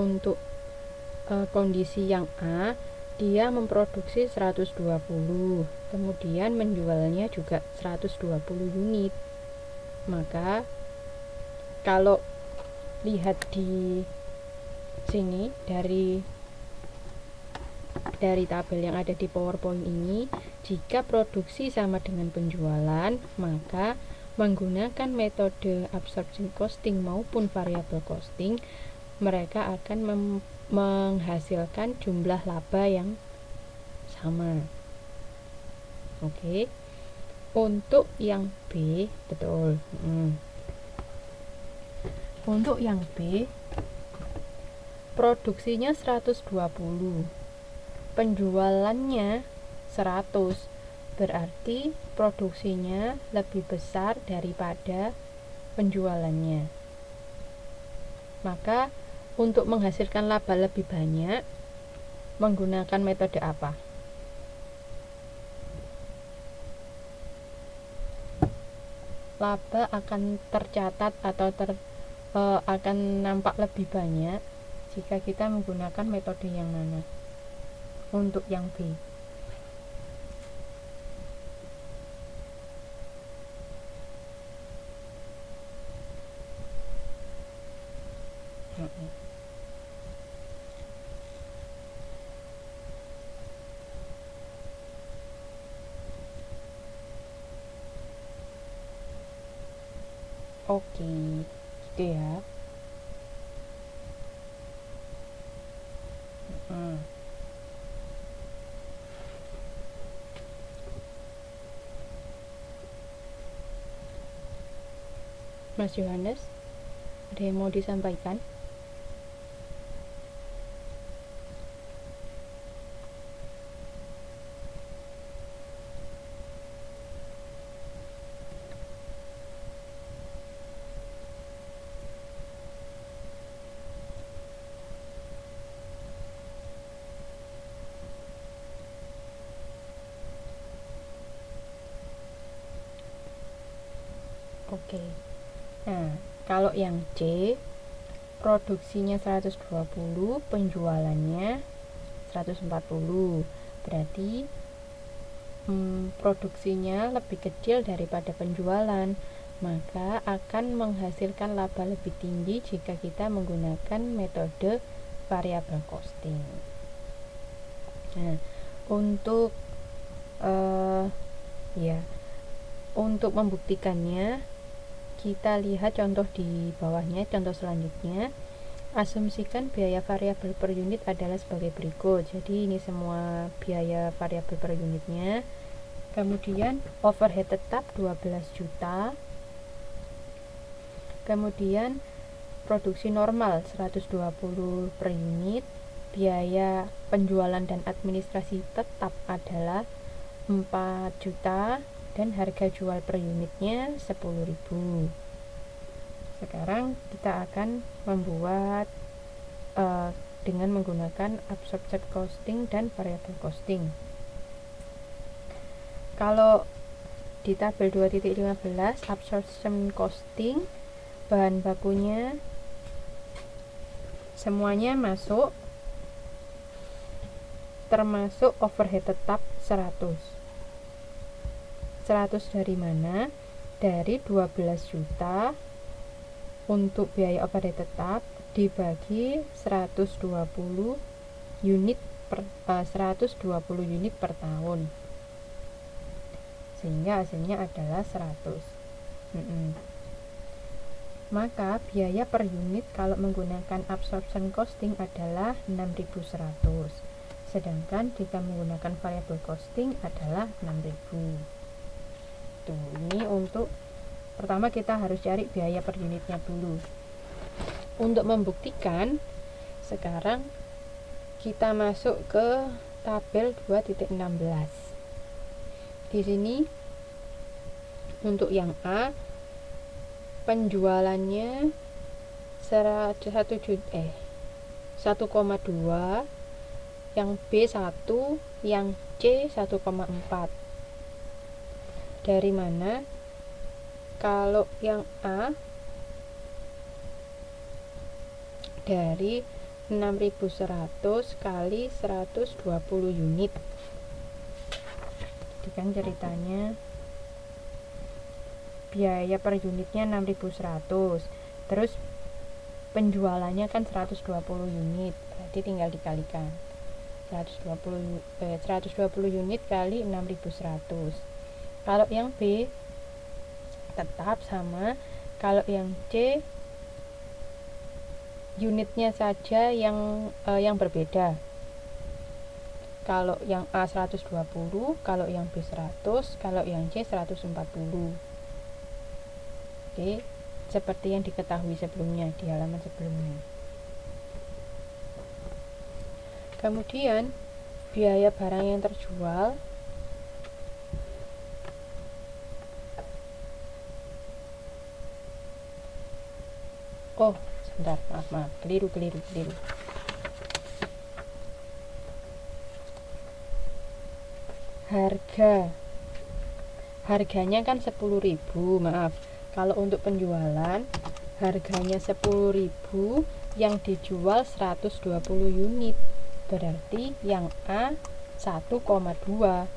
untuk kondisi yang A, dia memproduksi 120, kemudian menjualnya juga 120 unit. Maka kalau lihat di sini dari tabel yang ada di PowerPoint ini, jika produksi sama dengan penjualan, maka menggunakan metode absorption costing maupun variable costing, mereka akan menghasilkan jumlah laba yang sama. Oke. Untuk yang B, betul. Untuk yang B, produksinya 120, penjualannya 100, berarti produksinya lebih besar daripada penjualannya. Maka untuk menghasilkan laba lebih banyak, menggunakan metode apa? Laba akan tercatat atau akan nampak lebih banyak jika kita menggunakan metode yang mana? Untuk yang B. Oke, gitu ya. Mas Yohanes, ada yang mau disampaikan? Oke. Nah, kalau yang C, produksinya 120, penjualannya 140. Berarti produksinya lebih kecil daripada penjualan, maka akan menghasilkan laba lebih tinggi jika kita menggunakan metode variable costing. Nah, untuk untuk membuktikannya, kita lihat contoh di bawahnya, contoh selanjutnya. Asumsikan biaya variabel per unit adalah sebagai berikut. Jadi ini semua biaya variabel per unitnya. Kemudian overhead tetap 12 juta. Kemudian produksi normal 120 per unit. Biaya penjualan dan administrasi tetap adalah 4 juta dan harga jual per unitnya 10.000. Sekarang kita akan membuat dengan menggunakan absorption costing dan variable costing. Kalau di tabel 2.15 absorption costing, bahan bakunya semuanya masuk, termasuk overhead tetap 100 dari mana? Dari 12 juta untuk biaya overhead tetap dibagi 120 unit per tahun, sehingga hasilnya adalah 100. Maka biaya per unit kalau menggunakan absorption costing adalah 6.100, sedangkan jika menggunakan variable costing adalah 6.000. Tuh, ini untuk pertama kita harus cari biaya per unitnya dulu. Untuk membuktikan, sekarang kita masuk ke tabel 2.16. Di sini untuk yang A, penjualannya 1,2, yang B 1, yang C 1,4. Dari mana? Kalau yang A dari 6.100 kali 120 unit. Jadi kan ceritanya biaya per unitnya 6.100, terus penjualannya kan 120 unit, berarti tinggal dikalikan 120 unit kali 6.100. Kalau yang B tetap sama, kalau yang C unitnya saja yang berbeda. Kalau yang A 120, kalau yang B 100, kalau yang C 140. Oke, seperti yang diketahui sebelumnya di halaman sebelumnya. Kemudian biaya barang yang terjual sebentar, maaf, keliru. Harganya kan 10.000, maaf. Kalau untuk penjualan harganya 10.000, yang dijual 120 unit. Berarti yang A 1,2,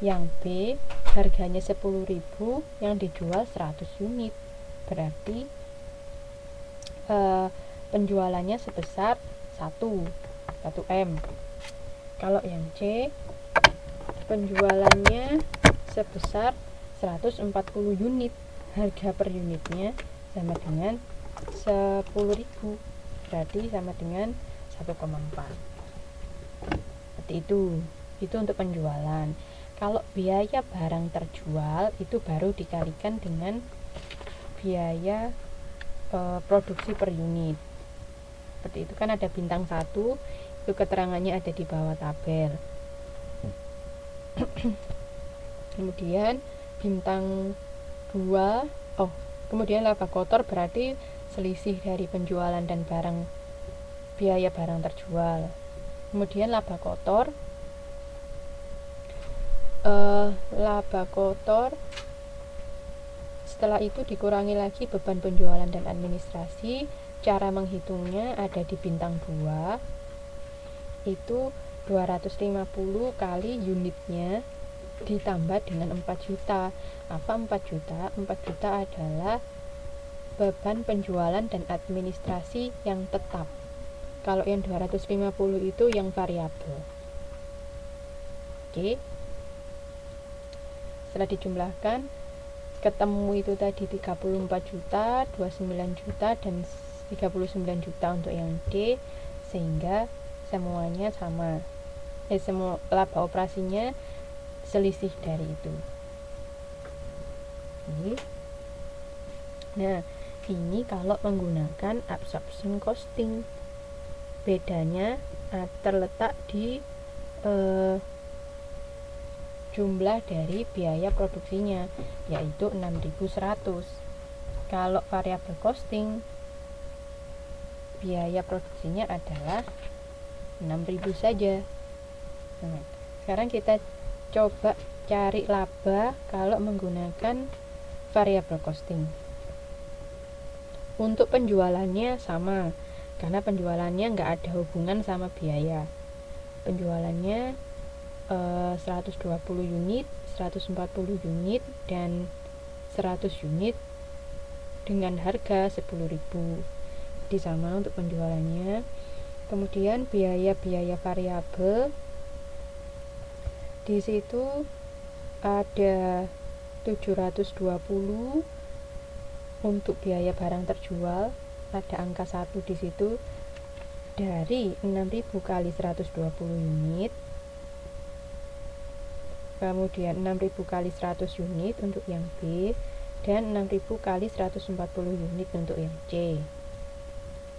yang B harganya 10.000, yang dijual 100 unit. Berarti penjualannya sebesar 1 M. Kalau yang C penjualannya sebesar 140 unit. Harga per unitnya sama dengan 10.000, berarti sama dengan 1,4. Seperti itu untuk penjualan. Kalau biaya barang terjual itu baru dikalikan dengan biaya produksi per unit. Seperti itu kan ada bintang 1, itu keterangannya ada di bawah tabel. Kemudian bintang 2, kemudian laba kotor berarti selisih dari penjualan dan biaya barang terjual. Kemudian laba kotor setelah itu dikurangi lagi beban penjualan dan administrasi. Cara menghitungnya ada di bintang 2, itu 250 kali unitnya ditambah dengan 4 juta. Apa 4 juta? 4 juta adalah beban penjualan dan administrasi yang tetap. Kalau yang 250 itu yang variabel. Oke. Setelah dijumlahkan ketemu itu tadi 34 juta, 29 juta dan 39 juta untuk yang D, sehingga semuanya sama. Semua laba operasinya selisih dari itu. Oke. Nah, ini kalau menggunakan absorption costing. Bedanya terletak di jumlah dari biaya produksinya, yaitu 6.100. Kalau variabel costing, biaya produksinya adalah 6.000 saja. Nah, sekarang kita coba cari laba kalau menggunakan variabel costing. Untuk penjualannya sama, karena penjualannya nggak ada hubungan sama biaya. Penjualannya 120 unit, 140 unit, dan 100 unit dengan harga 10.000. Jadi sama untuk penjualannya. Kemudian biaya-biaya variabel di situ ada 720 untuk biaya barang terjual, ada angka 1 di situ dari 6.000 kali 120 unit. Kemudian 6.000 kali 100 unit untuk yang B dan 6.000 kali 140 unit untuk yang C.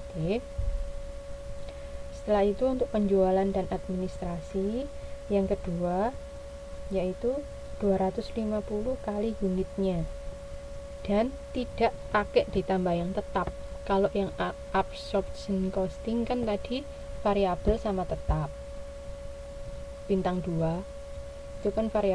Oke. Setelah itu untuk penjualan dan administrasi yang kedua yaitu 250 kali unitnya dan tidak pakai ditambah yang tetap. Kalau yang absorption costing kan tadi variabel sama tetap. Bintang 2 itu kan variabel